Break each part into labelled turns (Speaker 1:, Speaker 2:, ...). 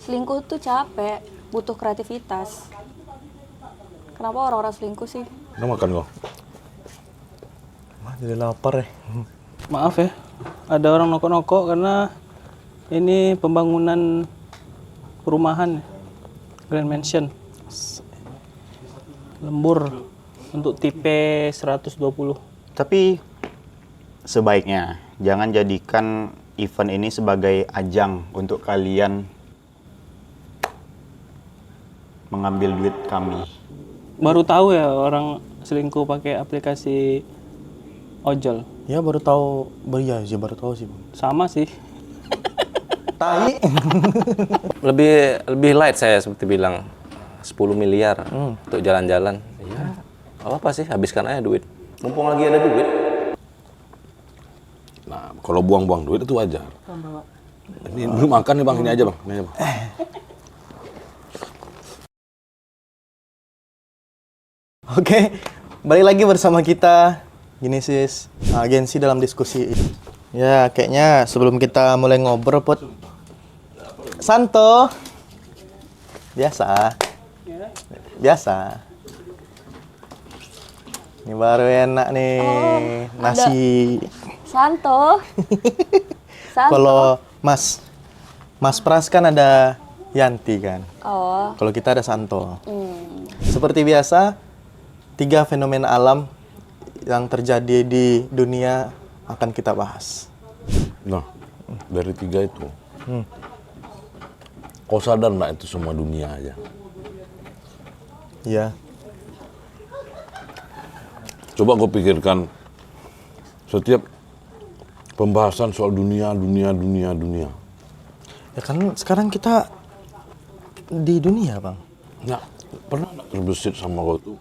Speaker 1: Selingkuh tuh capek, butuh kreativitas. Kenapa orang-orang selingkuh sih?
Speaker 2: Udah makan kok?
Speaker 3: Wah, jadi lapar ya.
Speaker 4: Maaf ya, ada orang nokok-nokok karena ini pembangunan perumahan Grand Mansion. Lembur untuk tipe 120.
Speaker 5: Tapi sebaiknya jangan jadikan event ini sebagai ajang untuk kalian mengambil duit kami.
Speaker 4: Baru tahu ya orang selingkuh pakai aplikasi ojol.
Speaker 3: Ya baru tahu, baru tahu sih, Bang.
Speaker 4: Sama sih.
Speaker 3: Tai.
Speaker 6: Lebih light saya seperti bilang 10 miliar untuk jalan-jalan. Ya, apa sih, habiskan aja duit. Mumpung lagi ada duit.
Speaker 2: Nah, kalau buang-buang duit itu wajar. Ini belum makan nih bang, ini aja bang. Ini aja, bang.
Speaker 3: Oke, balik lagi bersama kita Genesis Agensi dalam diskusi. Ya, kayaknya sebelum kita mulai ngobrol, Put. Santo. Biasa. Biasa. Ini baru enak nih, nasi.
Speaker 1: Santo. Santo.
Speaker 3: Kalau Mas Pras kan ada Yanti kan.
Speaker 1: Oh.
Speaker 3: Kalau kita ada Santo. Seperti biasa, 3 fenomena alam yang terjadi di dunia akan kita bahas.
Speaker 2: Nah, dari 3 itu, kau sadar nggak itu semua dunia aja?
Speaker 3: Ya,
Speaker 2: Coba kau pikirkan setiap pembahasan soal dunia.
Speaker 3: ya kan sekarang kita di dunia, Bang.
Speaker 2: Nggak pernah nggak terbesit sama kau tuh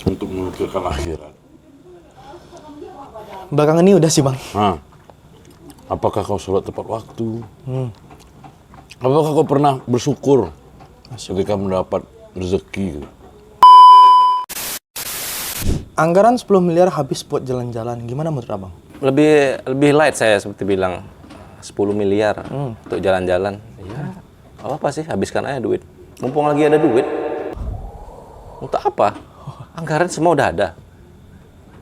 Speaker 2: untuk memikirkan akhirat?
Speaker 3: Belakangan ini udah sih, Bang.
Speaker 2: Nah, apakah kau sholat tepat waktu? Apakah kau pernah bersyukur ketika mendapat rezeki?
Speaker 3: Anggaran 10 miliar habis buat jalan-jalan. Gimana menurut Abang?
Speaker 6: Lebih light saya seperti bilang 10 miliar untuk jalan-jalan. Ya, apa sih, habiskan aja duit. Mumpung lagi ada duit. Untuk apa? Anggaran semua udah ada.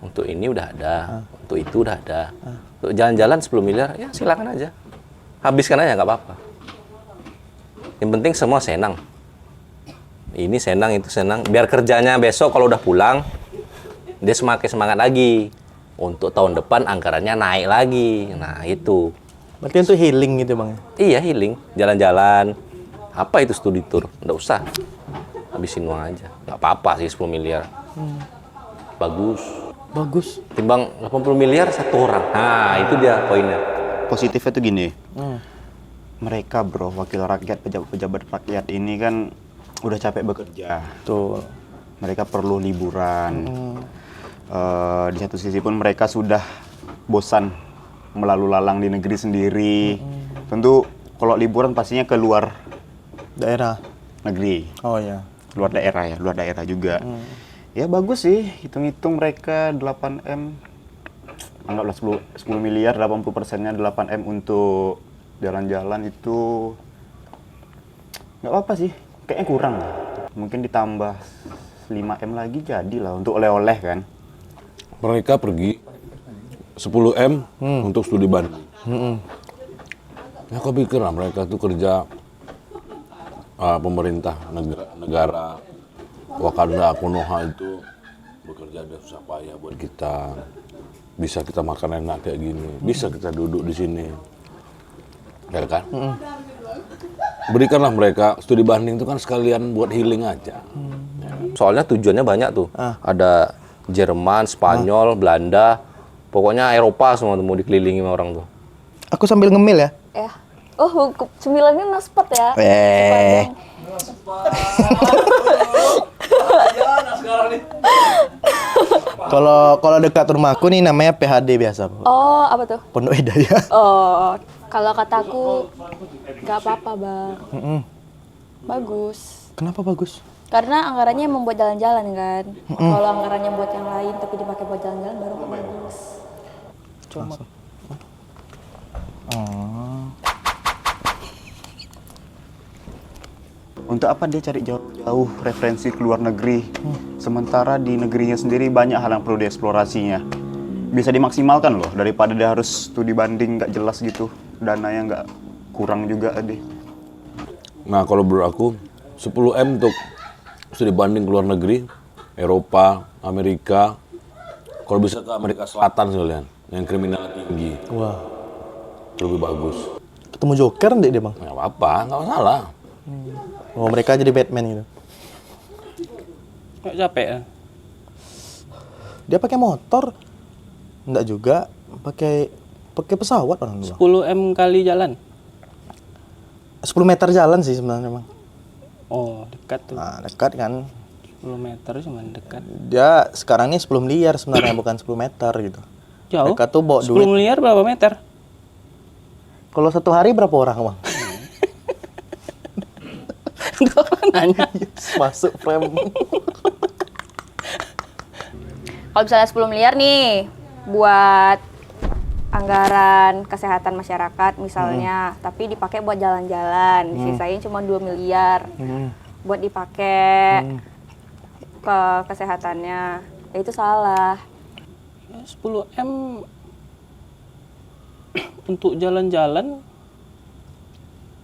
Speaker 6: Untuk ini udah ada, untuk itu udah ada. Untuk jalan-jalan 10 miliar, ya silakan aja. Habiskan aja, nggak apa-apa. Yang penting semua senang. Ini senang, itu senang. Biar kerjanya besok kalau udah pulang, dia semakin semangat lagi. Untuk tahun depan anggarannya naik lagi. Nah, itu.
Speaker 3: Berarti itu healing gitu, Bang.
Speaker 6: Iya, healing. Jalan-jalan. Apa itu studi tour? Nggak usah. Habisin uang aja. Nggak apa-apa sih 10 miliar. Bagus.
Speaker 3: Bagus.
Speaker 6: Timbang 80 miliar satu orang. Nah, itu dia poinnya.
Speaker 5: Positifnya tuh gini, mereka bro, wakil rakyat, pejabat rakyat ini kan udah capek bekerja.
Speaker 3: Tuh.
Speaker 5: Mereka perlu liburan. Di satu sisi pun mereka sudah bosan melalu lalang di negeri sendiri. Tentu kalau liburan pastinya keluar
Speaker 3: Daerah.
Speaker 5: negeri,
Speaker 3: Oh ya.
Speaker 5: luar daerah juga. Ya bagus sih, hitung-hitung mereka 8M, anggaplah 10 miliar, 80%-nya 8M untuk jalan-jalan itu nggak apa-apa sih, kayaknya kurang. Mungkin ditambah 5M lagi jadilah untuk oleh-oleh kan.
Speaker 2: Mereka pergi 10M untuk studi banding. Ya kau pikir lah mereka tuh kerja pemerintah negara Wakanda Konoha itu bekerja dengan susah payah buat kita. Bisa kita makan enak kayak gini, bisa kita duduk di sini. Ya kan? Berikanlah mereka studi banding itu kan sekalian buat healing aja.
Speaker 6: Soalnya tujuannya banyak tuh. Ada Jerman, Spanyol, Belanda. Pokoknya Eropa semua tuh mau dikelilingi sama orang tuh.
Speaker 3: Aku sambil ngemil ya.
Speaker 1: Ya. Oh, cemilannya naspet ya.
Speaker 3: Kalau dekat rumahku nih namanya PHD biasa, Bu.
Speaker 1: Oh, apa tuh?
Speaker 3: Pondok Hidayah.
Speaker 1: Oh, kalau kataku nggak apa-apa, Bang. Bagus.
Speaker 3: Kenapa bagus?
Speaker 1: Karena anggarannya membuat jalan-jalan kan. Kalau anggarannya buat yang lain tapi dipakai buat jalan-jalan baru nggak bagus.
Speaker 3: Cuma.
Speaker 5: Untuk apa dia cari jauh-jauh referensi ke luar negeri? Sementara di negerinya sendiri banyak hal yang perlu dieksplorasinya. Bisa dimaksimalkan loh, daripada dia harus studi banding nggak jelas gitu. Dananya nggak kurang juga deh.
Speaker 2: Nah, kalau menurut aku 10M untuk studi banding ke luar negeri, Eropa, Amerika. Kalau bisa ke Amerika Selatan sekalian, yang kriminal tinggi.
Speaker 3: Wah.
Speaker 2: Lebih bagus.
Speaker 3: Ketemu Joker ndek dia, Bang?
Speaker 2: Nggak apa-apa, nggak masalah.
Speaker 3: Oh, mereka jadi Batman gitu.
Speaker 4: Nggak capek ya?
Speaker 3: Dia pakai motor. Enggak juga, pakai pesawat orang dua.
Speaker 4: 10M kali jalan.
Speaker 3: 10 meter jalan sih sebenarnya, Bang.
Speaker 4: Oh, dekat tuh.
Speaker 3: Nah, dekat kan.
Speaker 4: 10 meter cuma dekat.
Speaker 3: Dia sekarang ini 10 miliar sebenarnya bukan 10 meter gitu.
Speaker 4: Jauh.
Speaker 3: Mereka tuh bawa
Speaker 4: 10
Speaker 3: duit.
Speaker 4: miliar berapa meter?
Speaker 3: Kalau satu hari berapa orang, Bang?
Speaker 4: Nanya.
Speaker 3: Masuk frame.
Speaker 1: Kalau misalnya 10 miliar nih buat anggaran kesehatan masyarakat misalnya, tapi dipakai buat jalan-jalan, disisain cuma 2 miliar buat dipakai ke kesehatannya. Ya itu salah.
Speaker 4: Ya, 10M untuk jalan-jalan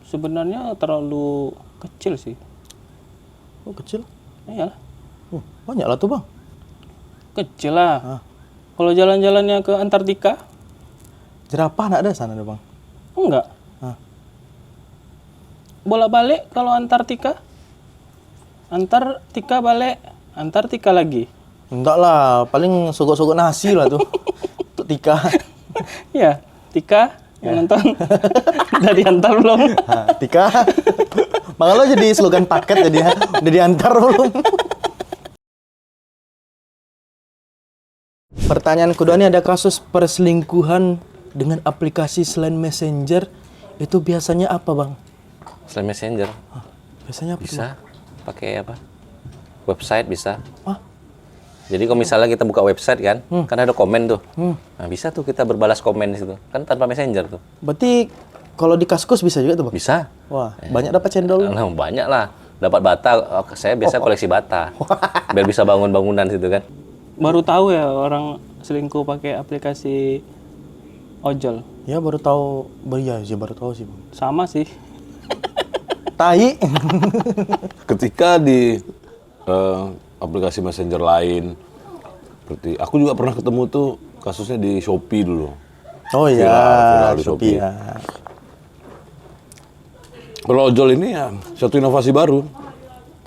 Speaker 4: sebenarnya terlalu kecil sih.
Speaker 3: Oh, kecil.
Speaker 4: Iyalah,
Speaker 3: Banyak lah tuh, Bang.
Speaker 4: kecil lah. Kalau jalan-jalannya ke Antartika,
Speaker 3: Jerapah enggak ada sana, ada, Bang.
Speaker 4: enggak.
Speaker 3: Hah.
Speaker 4: Bolak-balik kalau Antartika. Antartika balik, Antartika lagi.
Speaker 3: Enggak lah, paling sogok-sogok nasi lah tuh. Untuk Tika.
Speaker 4: Ya, Tika yang nonton. Udah diantar belum?
Speaker 3: Nah, Tika. Bang lo jadi slogan paket jadi udah diantar belum? Pertanyaan kedua ini, ada kasus perselingkuhan dengan aplikasi selain Messenger, itu biasanya apa, Bang?
Speaker 6: Selain Messenger,
Speaker 3: Biasanya apa? tuh,
Speaker 6: bisa pakai apa? Website bisa.
Speaker 3: Bang?
Speaker 6: Jadi kalau misalnya kita buka website kan, kan ada komen tuh. Nah, bisa tuh kita berbalas komen di situ. Kan tanpa Messenger tuh.
Speaker 3: Berarti kalau di Kaskus bisa juga tuh, Bang?
Speaker 6: Bisa.
Speaker 3: Wah, banyak dapat cendol.
Speaker 6: Nah, banyak lah. Dapat bata, saya biasa koleksi bata. Biar bisa bangun bangunan situ kan.
Speaker 4: Baru tahu ya orang selingkuh pakai aplikasi ojol.
Speaker 3: Ya baru tahu, ya baru tahu sih, Bang.
Speaker 4: Sama sih.
Speaker 3: Tai.
Speaker 2: Ketika di aplikasi messenger lain, seperti aku juga pernah ketemu tuh kasusnya di Shopee dulu.
Speaker 3: Oh iya,
Speaker 2: Viral di
Speaker 3: Shopee
Speaker 2: Shopee.
Speaker 3: ya.
Speaker 2: Kalau ojol ini ya satu inovasi baru,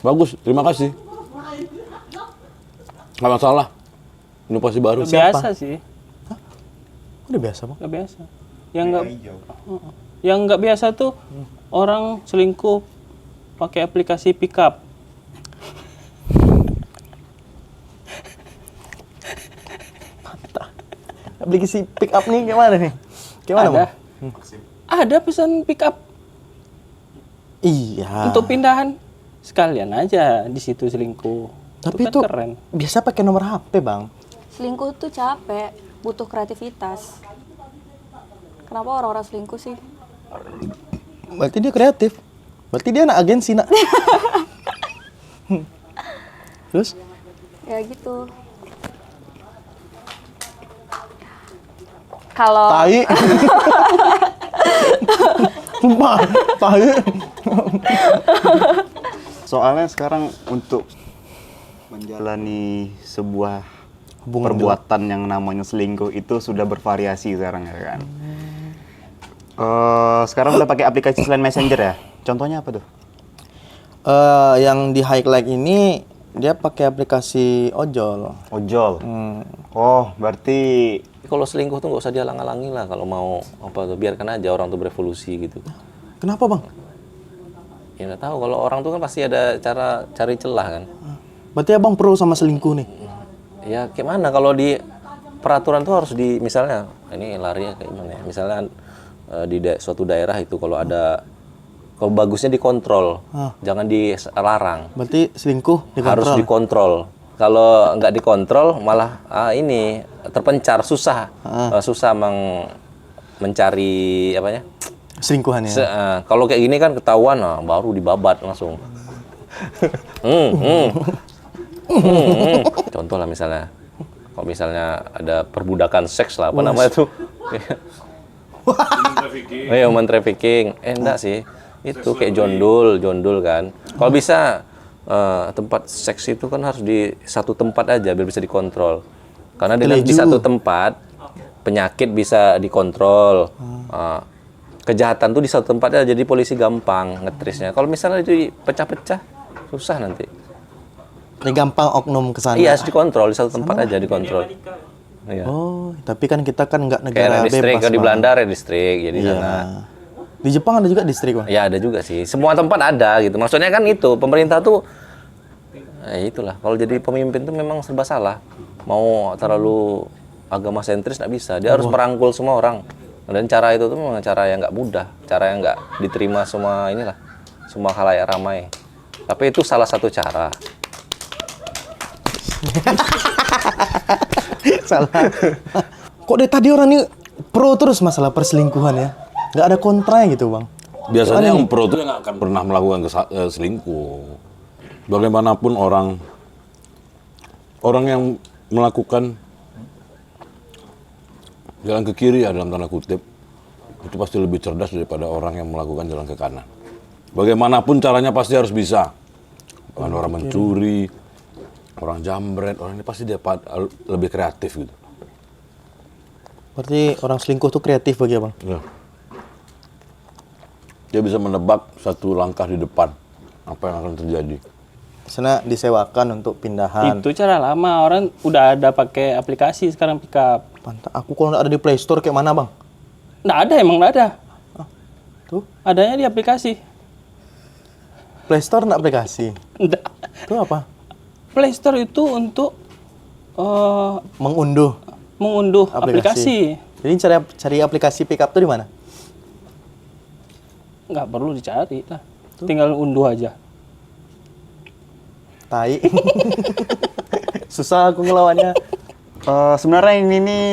Speaker 2: bagus. Terima kasih. Nggak masalah, inovasi baru.
Speaker 4: Nggak biasa sih.
Speaker 3: Udah biasa, Bang.
Speaker 4: Nggak biasa. Yang nggak biasa tuh orang selingkuh pakai aplikasi pickup.
Speaker 3: Aplikasi pick up nih gimana nih? Gimana,
Speaker 4: Ada.
Speaker 3: Bang?
Speaker 4: Ada pesan pickup
Speaker 3: Iya.
Speaker 4: untuk pindahan. Sekalian aja di situ selingkuh.
Speaker 3: Tapi
Speaker 4: kan
Speaker 3: itu
Speaker 4: keren.
Speaker 3: biasa pakai nomor HP, Bang.
Speaker 1: Selingkuh tuh capek, butuh kreativitas. Kenapa orang-orang selingkuh sih?
Speaker 3: Berarti dia kreatif. Berarti dia anak agensi, nak. Terus?
Speaker 1: Ya gitu. Kalau
Speaker 3: Tai. Sumpah, tai.
Speaker 5: Soalnya sekarang untuk menjalani sebuah
Speaker 3: Hubungan
Speaker 5: perbuatan yang namanya selingkuh itu sudah bervariasi sekarang ya kan. Sekarang udah pakai aplikasi selain Messenger ya. Contohnya apa tuh?
Speaker 3: Yang di highlight ini dia pakai aplikasi ojol.
Speaker 5: Ojol. Oh, berarti
Speaker 6: Kalau selingkuh tuh nggak usah dihalang-halangi lah kalau mau apa tuh, biarkan aja orang tuh berevolusi gitu.
Speaker 3: Kenapa, Bang?
Speaker 6: Ya nggak tahu, kalau orang tuh kan pasti ada cara cari celah kan.
Speaker 3: Berarti Abang pro sama selingkuh nih.
Speaker 6: Ya gimana kalau di peraturan tuh harus di, misalnya ini larinya kayak gimana ya, misalnya di suatu daerah itu kalau ada, kalau bagusnya dikontrol, jangan dilarang.
Speaker 3: Berarti selingkuh dikontrol.
Speaker 6: Harus dikontrol. Kalau nggak dikontrol malah ini terpencar, susah, susah mencari apanya.
Speaker 3: Selingkuhan ya.
Speaker 6: Kalau kayak gini kan ketahuan, baru dibabat langsung. Contoh lah misalnya, kalau misalnya ada perbudakan seks lah, apa namanya tuh? Human trafficking. Enggak sih, itu kayak jondul kan. Kalau bisa tempat seks itu kan harus di satu tempat aja biar bisa dikontrol. Karena dengan di satu tempat penyakit bisa dikontrol. Kejahatan tuh di satu tempat aja, jadi polisi gampang ngetrisnya. Kalau misalnya itu pecah-pecah, susah nanti.
Speaker 3: Ini gampang oknum ke sana.
Speaker 6: Iya, harus dikontrol di satu tempat aja dikontrol. Iya.
Speaker 3: Oh, tapi kan kita kan nggak
Speaker 6: Kayak
Speaker 3: negara
Speaker 6: ada distrik,
Speaker 3: bebas.
Speaker 6: kalau di
Speaker 3: Bang.
Speaker 6: Belanda ada distrik, jadi
Speaker 3: Iya.
Speaker 6: sana.
Speaker 3: Di Jepang ada juga distrik, Bang.
Speaker 6: Ya ada juga sih. Semua tempat ada gitu. Maksudnya kan itu pemerintah tuh, itulah. Kalau jadi pemimpin tuh memang serba salah. Mau terlalu agama sentris nggak bisa. Dia harus merangkul semua orang. Dan cara itu tuh memang cara yang nggak mudah, cara yang nggak diterima semua inilah, semua khalayak ramai. Tapi itu salah satu cara.
Speaker 3: Salah. Kok dari tadi orang ini pro terus masalah perselingkuhan ya? Nggak ada kontra gitu, Bang.
Speaker 2: Biasanya yang pro itu yang nggak akan pernah melakukan selingkuh. Bagaimanapun orang yang melakukan jalan ke kiri ya dalam tanda kutip, itu pasti lebih cerdas daripada orang yang melakukan jalan ke kanan. Bagaimanapun caranya pasti harus bisa. Bukan orang mencuri, orang jambret, orang ini pasti dia lebih kreatif gitu.
Speaker 3: Berarti orang selingkuh tuh kreatif bagi Abang.
Speaker 2: Ya. Dia bisa menebak satu langkah di depan apa yang akan terjadi.
Speaker 3: Sana disewakan untuk pindahan.
Speaker 4: Itu cara lama, orang udah ada pakai aplikasi sekarang pickup.
Speaker 3: Pantas. Aku kalau nggak ada di Play Store kayak mana, Bang?
Speaker 4: Nggak ada, emang nggak ada.
Speaker 3: Tuh,
Speaker 4: Adanya di aplikasi.
Speaker 3: Play Store nggak aplikasi.
Speaker 4: Nggak.
Speaker 3: Itu apa?
Speaker 4: Play Store itu untuk
Speaker 3: Mengunduh
Speaker 4: mengunduh aplikasi.
Speaker 3: Jadi cari aplikasi pickup tuh di mana?
Speaker 4: Nggak perlu dicari lah. Tinggal unduh aja.
Speaker 3: Tai. Susah aku ngelawannya.
Speaker 5: Sebenarnya ini nih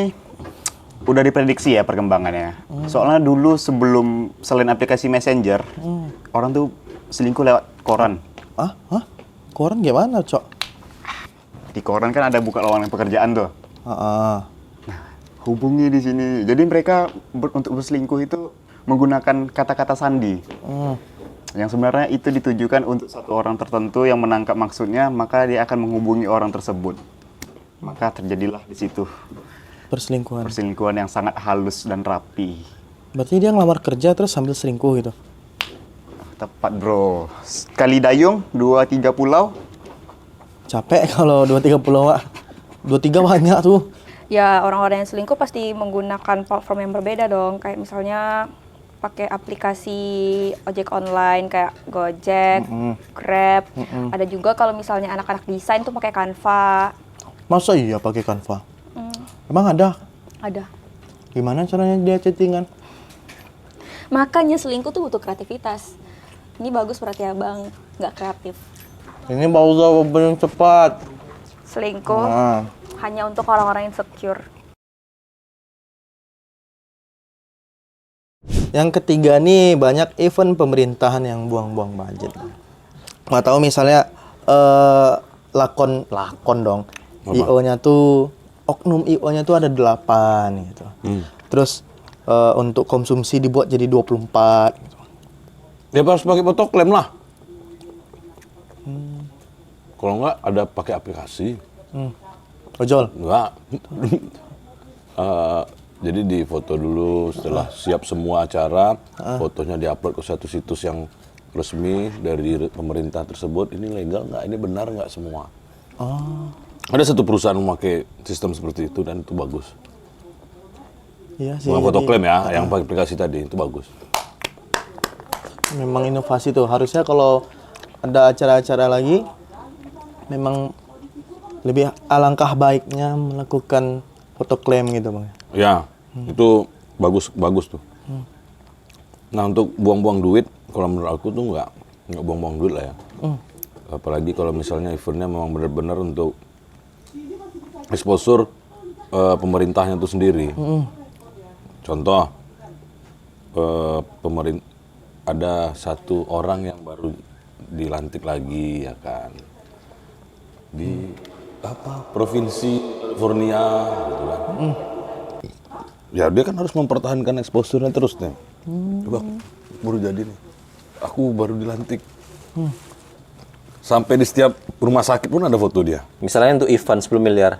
Speaker 5: udah diprediksi ya perkembangannya. Soalnya dulu sebelum selain aplikasi Messenger, orang tuh selingkuh lewat koran.
Speaker 3: Hah? Koran gimana, Cok?
Speaker 5: Di koran kan ada buka lowongan pekerjaan tuh.
Speaker 3: Heeh.
Speaker 5: Hubungi di sini. Jadi mereka untuk berselingkuh itu menggunakan kata-kata sandi. Yang sebenarnya itu ditujukan untuk satu orang tertentu yang menangkap maksudnya, maka dia akan menghubungi orang tersebut. Maka terjadilah di situ
Speaker 3: Perselingkuhan.
Speaker 5: perselingkuhan yang sangat halus dan rapi.
Speaker 3: Berarti dia ngelamar kerja terus sambil selingkuh gitu.
Speaker 5: Tepat bro. Sekali dayung, 2-3 pulau.
Speaker 3: Capek kalau 2-3 pulau, Wak. 2-3 banyak tuh.
Speaker 1: Ya orang-orang yang selingkuh pasti menggunakan platform yang berbeda dong. Kayak misalnya pakai aplikasi ojek online kayak Gojek, Grab. Ada juga kalau misalnya anak-anak desain tuh pakai Canva.
Speaker 3: Masa iya pakai Canva? Emang ada?
Speaker 1: Ada.
Speaker 3: Gimana caranya dia chattingan?
Speaker 1: Makanya selingkuh tuh butuh kreativitas. Ini bagus berarti abang, nggak kreatif.
Speaker 3: Ini bau jawaban yang cepat.
Speaker 1: Selingkuh
Speaker 3: Nah.
Speaker 1: hanya untuk orang-orang insecure.
Speaker 3: Yang ketiga nih, banyak event pemerintahan yang buang-buang budget. Nggak tahu misalnya lakon dong. IO-nya tuh, oknum IO-nya tuh ada 8 gitu. Terus untuk konsumsi dibuat jadi 24 gitu.
Speaker 2: Dia harus pakai fotoklaim lah. Kalau nggak ada pakai aplikasi.
Speaker 3: Ojol.
Speaker 2: Enggak. Jadi di foto dulu, setelah siap semua acara, fotonya diupload ke satu situs yang resmi dari pemerintah tersebut. Ini legal nggak? Ini benar nggak semua? Ada satu perusahaan memakai sistem seperti itu dan itu bagus.
Speaker 3: Iya sih.
Speaker 2: Bukan
Speaker 3: jadi
Speaker 2: fotoklaim ya, yang pakai aplikasi tadi itu bagus.
Speaker 3: memang inovasi tuh. Harusnya kalau ada acara-acara lagi, memang lebih alangkah baiknya melakukan fotoklaim gitu, Bang.
Speaker 2: Ya, itu bagus tuh. Nah untuk buang-buang duit, kalau menurut aku tuh nggak buang-buang duit lah ya. Apalagi kalau misalnya eventnya memang benar-benar untuk exposure pemerintahnya itu sendiri. Contoh, ada satu orang yang baru dilantik lagi ya kan di provinsi California gitu kan. Ya dia kan harus mempertahankan exposure-nya terus nih. Coba baru jadi nih. Aku baru dilantik. Sampai di setiap rumah sakit pun ada foto dia.
Speaker 6: Misalnya untuk event 10 miliar.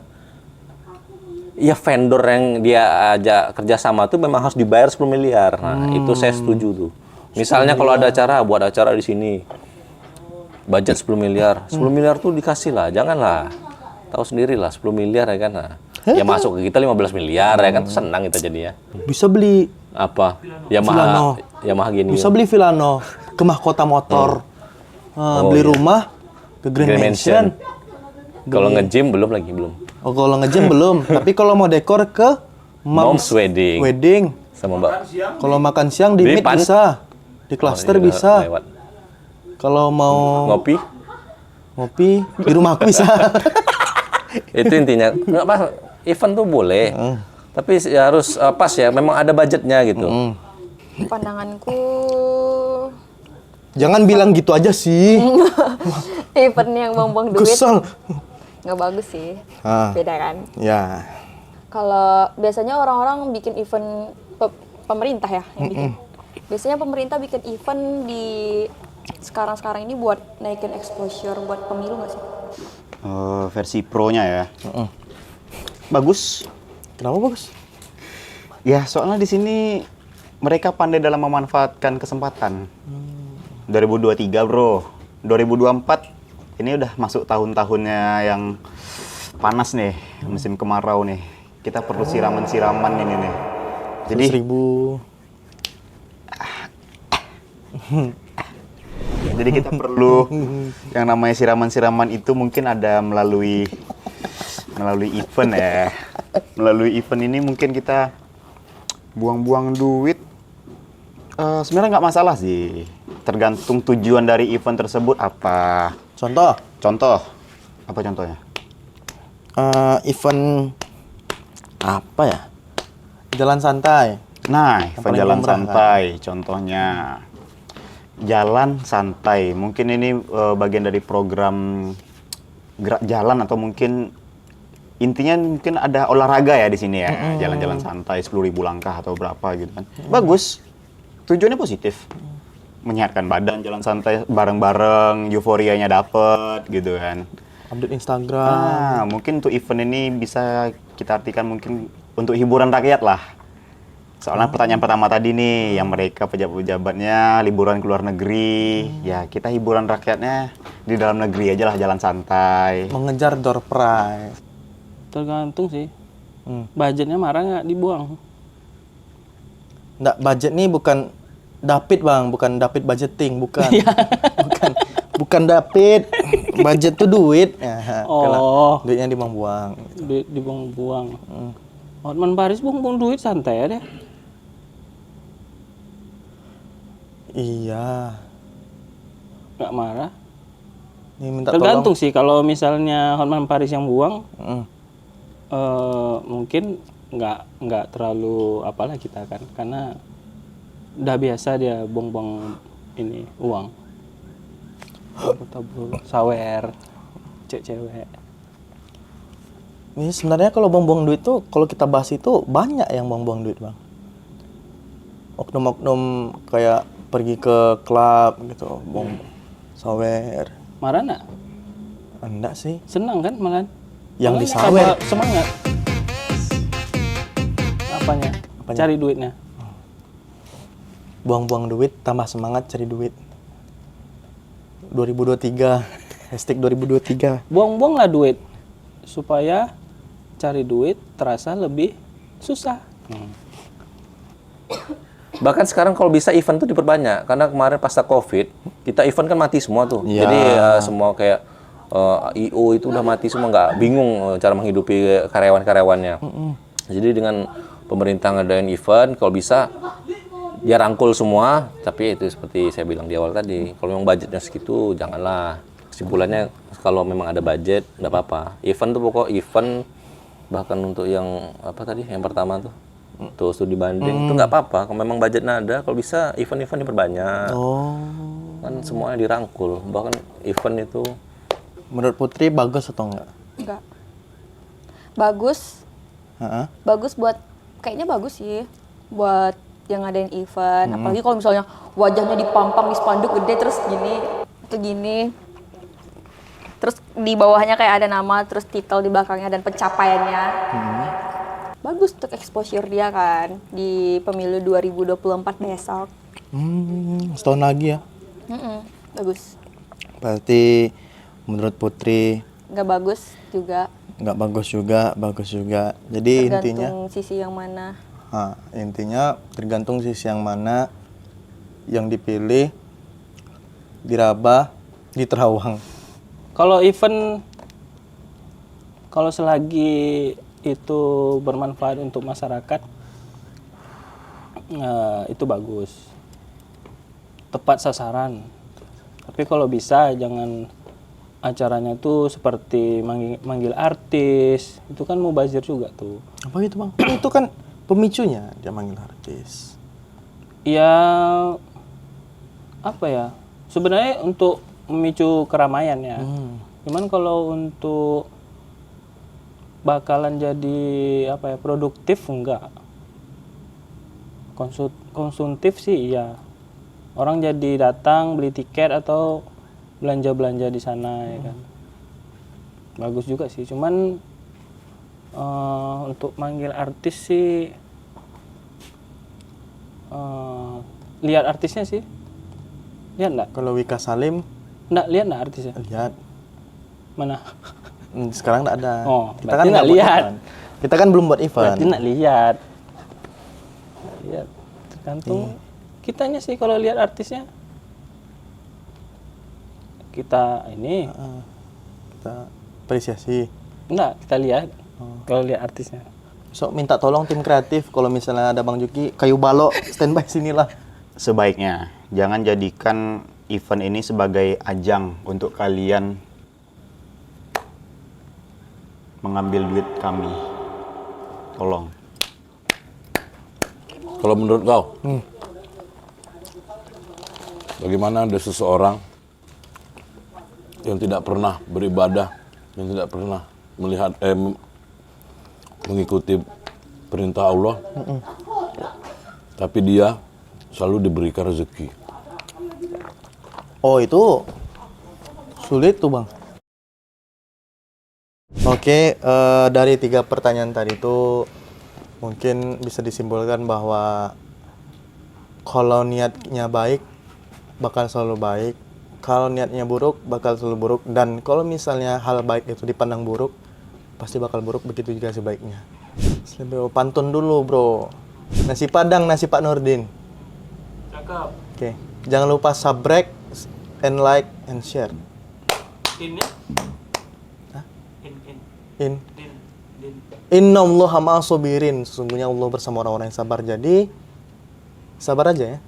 Speaker 6: Ya vendor yang dia ajak kerjasama tuh memang harus dibayar 10 miliar. Nah, itu saya setuju tuh. Misalnya kalau ada acara, buat acara di sini. Budget 10 miliar. 10 miliar tuh dikasih lah, janganlah. Tahu sendiri lah 10 miliar ya kan. Nah, ya masuk ke kita 15 miliar ya kan, senang kita jadinya.
Speaker 3: Bisa beli
Speaker 6: Apa?
Speaker 3: Villano.
Speaker 6: Yamaha gini.
Speaker 3: Bisa beli Villano ke mahkota motor. Beli rumah ke Green Mansion.
Speaker 6: Kalau nge-gym belum lagi, belum.
Speaker 3: Oh, kalau nge-gym belum. Tapi kalau mau dekor ke
Speaker 6: Mom's wedding.
Speaker 3: wedding.
Speaker 6: Sama Mbak.
Speaker 3: Kalau makan siang di
Speaker 6: Di
Speaker 3: Meet
Speaker 6: Pan.
Speaker 3: bisa. Di Cluster
Speaker 6: Oh, iya,
Speaker 3: bisa.
Speaker 6: lewat.
Speaker 3: Kalau mau
Speaker 6: Ngopi,
Speaker 3: ngopi di rumahku bisa.
Speaker 6: itu intinya. Nggak apa, event tuh boleh. Tapi ya harus pas ya, memang ada budgetnya gitu.
Speaker 1: Pandanganku
Speaker 3: Jangan bilang gitu aja sih.
Speaker 1: event yang buang-buang duit
Speaker 3: Kesel.
Speaker 1: nggak bagus sih.
Speaker 3: Ah.
Speaker 1: Beda kan?
Speaker 3: Ya.
Speaker 1: Kalau biasanya orang-orang bikin event pemerintah ya yang bikin. Biasanya pemerintah bikin event di sekarang-sekarang ini buat naikin exposure buat pemilu nggak sih?
Speaker 5: Versi pro-nya ya. Bagus.
Speaker 3: Kenapa bagus?
Speaker 5: Ya, soalnya di sini mereka pandai dalam memanfaatkan kesempatan. 2023, Bro. 2024 ini udah masuk tahun-tahunnya yang panas nih, musim kemarau nih. Kita perlu siraman-siraman ini nih. Jadi
Speaker 3: 1000.
Speaker 5: Jadi kita perlu yang namanya siraman-siraman itu mungkin ada melalui event ya. Melalui event ini mungkin kita buang-buang duit. Sebenarnya nggak masalah sih. Tergantung tujuan dari event tersebut apa.
Speaker 3: Contoh,
Speaker 5: Contoh, apa contohnya?
Speaker 3: event apa ya? Jalan santai.
Speaker 5: Nah, event
Speaker 3: paling
Speaker 5: jalan
Speaker 3: lumrah,
Speaker 5: santai, contohnya jalan santai. Mungkin ini bagian dari program gerak jalan atau mungkin intinya mungkin ada olahraga ya di sini ya. Jalan-jalan santai 10.000 langkah atau berapa gitu kan. Bagus. Tujuannya positif. Menyehatkan badan, jalan santai bareng-bareng, euforianya dapet gitu kan.
Speaker 3: Update Instagram.
Speaker 5: Mungkin untuk event ini bisa kita artikan mungkin untuk hiburan rakyat lah. Soalnya pertanyaan pertama tadi nih, yang mereka pejabat-pejabatnya liburan ke luar negeri, ya kita hiburan rakyatnya di dalam negeri aja lah, jalan santai.
Speaker 3: Mengejar door prize.
Speaker 4: Tergantung sih. Budgetnya marah nggak dibuang.
Speaker 3: Nggak, budget nih bukan David bang, bukan David budgeting, bukan. bukan David. Budget tuh duit. Ya,
Speaker 4: Oh.
Speaker 3: duitnya dibuang-buang.
Speaker 4: Duit dibuang-buang. Hotman Paris buang-buang duit santai ya deh.
Speaker 3: Iya.
Speaker 4: Nggak marah.
Speaker 3: Nih minta
Speaker 4: Tergantung sih, kalau misalnya Hotman Paris yang buang,
Speaker 3: tolong.
Speaker 4: mungkin nggak terlalu apalah kita kan, karena udah biasa dia buang-buang ini uang. Tabur sawer, cewek.
Speaker 3: Ini sebenarnya kalau buang-buang duit tuh, kalau kita bahas itu banyak yang buang-buang duit bang. Oknum-oknum kayak pergi ke klub gitu, buang sawer.
Speaker 4: Marah nggak?
Speaker 3: Enggak sih.
Speaker 4: Senang kan malah.
Speaker 3: Yang
Speaker 4: Malah
Speaker 3: disawer.
Speaker 4: tambah semangat. Apanya? Cari duitnya.
Speaker 3: Buang-buang duit, tambah semangat cari duit. 2023, hashtag 2023.
Speaker 4: Buang-buanglah duit supaya cari duit terasa lebih susah.
Speaker 6: Bahkan sekarang kalau bisa event tuh diperbanyak, karena kemarin pasca COVID kita event kan mati semua tuh.
Speaker 3: Iya.
Speaker 6: Jadi semua kayak IO itu udah mati semua, nggak bingung cara menghidupi karyawan-karyawannya. Jadi dengan pemerintah ngadain event, kalau bisa dia rangkul semua. Tapi itu seperti saya bilang di awal tadi, kalau memang budgetnya segitu janganlah. Kesimpulannya kalau memang ada budget nggak apa-apa. Event tuh pokok event, bahkan untuk yang apa tadi yang pertama tuh studi banding itu nggak apa-apa. Kalau memang budgetnya ada, kalau bisa event-event diperbanyak.
Speaker 3: Oh.
Speaker 6: kan semuanya dirangkul. Bahkan event itu
Speaker 3: Menurut Putri bagus atau enggak?
Speaker 1: Enggak. Bagus.
Speaker 3: Heeh.
Speaker 1: Bagus buat, kayaknya bagus sih buat yang ngadain event. Apalagi kalau misalnya wajahnya dipampang di spanduk gede terus gini, itu gini. Terus di bawahnya kayak ada nama, terus titel di belakangnya dan pencapaiannya. Bagus untuk exposure dia kan di pemilu 2024 besok.
Speaker 3: Setahun lagi ya.
Speaker 1: Bagus.
Speaker 3: Berarti menurut Putri
Speaker 1: Nggak bagus juga.
Speaker 3: nggak bagus juga, bagus juga. Jadi intinya,
Speaker 1: Tergantung sisi yang mana.
Speaker 3: intinya tergantung sisi yang mana yang dipilih, diraba, diterawang.
Speaker 4: Kalau event, kalau selagi itu bermanfaat untuk masyarakat, itu bagus, tepat sasaran. Tapi kalau bisa jangan acaranya tuh seperti manggil artis, itu kan mubazir juga tuh.
Speaker 3: Apa gitu bang? Kan itu kan pemicunya dia manggil artis.
Speaker 4: Ya apa ya? Sebenarnya untuk memicu keramaian ya. Cuman kalau untuk bakalan jadi apa ya, produktif enggak. Konsumtif sih iya. Orang jadi datang beli tiket atau belanja di sana ya kan. Bagus juga sih. Cuman untuk manggil artis sih lihat artisnya sih. Lihat enggak?
Speaker 3: Kalau Wika Salim,
Speaker 4: Enggak, lihat enggak artisnya?
Speaker 3: lihat.
Speaker 4: Mana?
Speaker 3: Sekarang nggak ada.
Speaker 4: Oh,
Speaker 3: kita
Speaker 4: berarti
Speaker 3: kan
Speaker 4: nggak
Speaker 3: nggak buat
Speaker 4: lihat.
Speaker 3: event. Kita kan belum buat event.
Speaker 4: Berarti enggak lihat. Lihat. Tergantung kitanya sih kalau lihat artisnya. Kita ini
Speaker 3: Kita apresiasi.
Speaker 4: enggak, kita lihat kalau lihat artisnya.
Speaker 3: So minta tolong tim kreatif kalau misalnya ada Bang Juki, kayu balok standby sinilah.
Speaker 5: Sebaiknya jangan jadikan event ini sebagai ajang untuk kalian mengambil duit kami. Tolong.
Speaker 2: Kalau menurut kau, bagaimana ada seseorang yang tidak pernah beribadah, yang tidak pernah melihat mengikuti perintah Allah, tapi dia selalu diberikan rezeki.
Speaker 3: Oh itu sulit tuh bang. Oke, dari 3 pertanyaan tadi itu mungkin bisa disimpulkan bahwa kalau niatnya baik bakal selalu baik, kalau niatnya buruk bakal selalu buruk, dan kalau misalnya hal baik itu dipandang buruk pasti bakal buruk, begitu juga sebaiknya. Lebih pantun dulu bro. Nasi Padang, nasi Pak Nurdin.
Speaker 4: Cakep.
Speaker 3: Oke, jangan lupa subscribe and like and share.
Speaker 4: Ini?
Speaker 3: In Innallaha ma'as sabirin. Sesungguhnya Allah bersama orang-orang yang sabar. Jadi sabar aja ya.